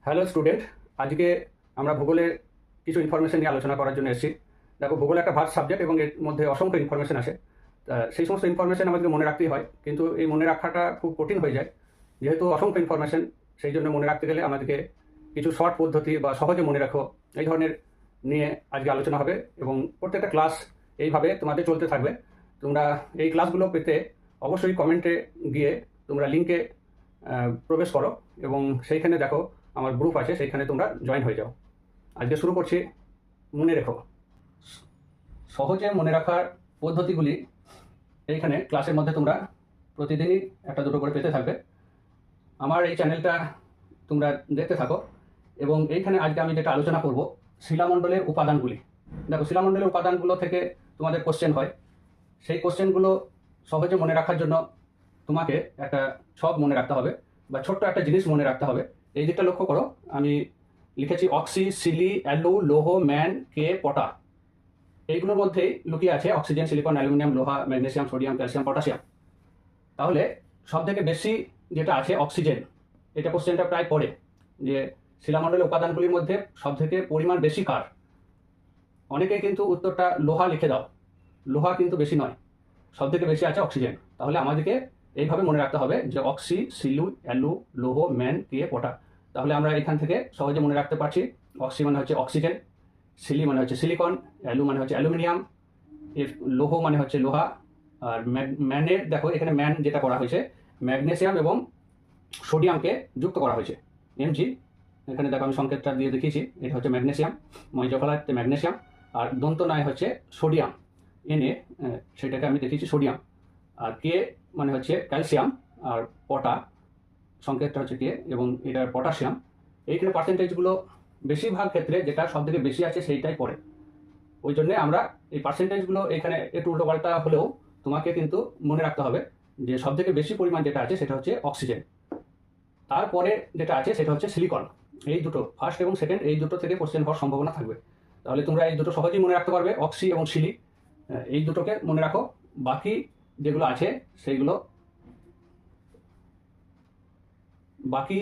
Hello student, আজকে আমরা ভূগোলের কিছু ইনফরমেশন নিয়ে আলোচনা করার জন্য এসেছি। দেখো, ভূগোল একটা ভাস্ট সাবজেক্ট এবং এর মধ্যে অসংখ্য ইনফরমেশন আসে। সেই সমস্ত ইনফরমেশন আমাদেরকে মনে রাখতেই হয়, কিন্তু এই মনে রাখাটা খুব কঠিন হয়ে যায়। যেহেতু অসংখ্য ইনফরমেশন, সেই জন্য মনে রাখতে গেলে আমাদেরকে কিছু শর্ট পদ্ধতি বা সহজে মনে রাখো এই ধরনের নিয়ে আজকে আলোচনা হবে। এবং প্রত্যেকটা ক্লাস এইভাবে তোমাদের চলতে থাকবে। তোমরা এই ক্লাসগুলো পেতে অবশ্যই কমেন্টে গিয়ে তোমরা লিঙ্কে প্রবেশ করো এবং সেইখানে দেখো আমার গ্রুপ আছে, সেইখানে তোমরা জয়েন হয়ে যাও। আজকে শুরু করছি। মনে রেখো, সহজে মনে রাখার পদ্ধতিগুলি এইখানে ক্লাসের মধ্যে তোমরা প্রতিদিনই একটা দুটো করে পেতে থাকবে। আমার এই চ্যানেলটা তোমরা দেখতে থাকো এবং এইখানে আজকে আমি যেটা আলোচনা করব, শিলামণ্ডলের উপাদানগুলি। দেখো, শিলামণ্ডলের উপাদানগুলো থেকে তোমাদের কোশ্চেন হয়। সেই কোশ্চেনগুলো সহজে মনে রাখার জন্য তোমাকে একটা ছক মনে রাখতে হবে বা ছোট্ট একটা জিনিস মনে রাখতে হবে। এই দিকটা লক্ষ্য করো, আমি লিখেছি অক্সি, সিলি, অ্যালু, লৌহ, ম্যান, কে, পটা। এইগুলোর মধ্যেই লুকিয়ে আছে অক্সিজেন, সিলিকন, অ্যালুমিনিয়াম, লোহা, ম্যাগনেসিয়াম, সোডিয়াম, ক্যালসিয়াম, পটাশিয়াম। তাহলে সব থেকে বেশি যেটা আছে অক্সিজেন। এটা কোশ্চেনটা প্রায় পড়ে যে শিলামণ্ডলের উপাদানগুলির মধ্যে সব থেকে পরিমাণ বেশি কার। অনেকেই কিন্তু উত্তরটা লোহা লিখে দাও। লোহা কিন্তু বেশি নয়, সব থেকে বেশি আছে অক্সিজেন। তাহলে আমাদেরকে এইভাবে মনে রাখতে হবে যে অক্সি, সিলু, অ্যালু, লৌহ, ম্যান, কে, পটা। তাহলে আমরা এখান থেকে সহজে মনে রাখতে পারছি অক্সি মানে হচ্ছে অক্সিজেন, সিলি মানে হচ্ছে সিলিকন, অ্যালু মানে হচ্ছে অ্যালুমিনিয়াম, লৌহ মানে হচ্ছে লোহা। আর ম্যানের দেখো এখানে ম্যান যেটা করা হয়েছে, ম্যাগনেসিয়াম এবং সোডিয়ামকে যুক্ত করা হয়েছে, Mg। এখানে দেখো আমি সংকেতটা দিয়ে দেখিয়েছি, এটা হচ্ছে ম্যাগনেসিয়াম, ময়জফলাতে ম্যাগনেসিয়াম, আর দন্ত নয় হচ্ছে সোডিয়াম, Na, সেটাকে আমি দেখিয়েছি সোডিয়াম। আর কে মানে হচ্ছে ক্যালসিয়াম, আর পটা সংকেতটা হচ্ছে কে, এবং এটার পটাশিয়াম। এইখানে পার্সেন্টেজগুলো বেশিরভাগ ক্ষেত্রে যেটা সব থেকে বেশি আছে সেইটাই পড়ে। ওই জন্যে আমরা এই পার্সেন্টেজগুলো এখানে একটু উল্টোপাল্টা হলেও তোমাকে কিন্তু মনে রাখতে হবে যে সব থেকে বেশি পরিমাণ যেটা আছে সেটা হচ্ছে অক্সিজেন। তারপরে যেটা আছে সেটা হচ্ছে সিলিকন। এই দুটো, ফার্স্ট এবং সেকেন্ড, এই দুটো থেকে কোশ্চেন হওয়ার সম্ভাবনা থাকবে। তাহলে তোমরা এই দুটো সহজেই মনে রাখতে পারবে, অক্সি এবং সিলি। এই দুটোকে মনে রাখো। বাকি যেগুলো আছে সেইগুলো বাকি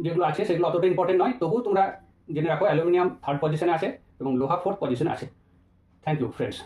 যেগুলো আছে সেগুলো অতটা ইম্পর্টেন্ট নয়, তবু তোমরা জেনে রাখো অ্যালুমিনিয়াম থার্ড পজিশনে আছে এবং লোহা ফোর্থ পজিশনে আছে। Thank you friends.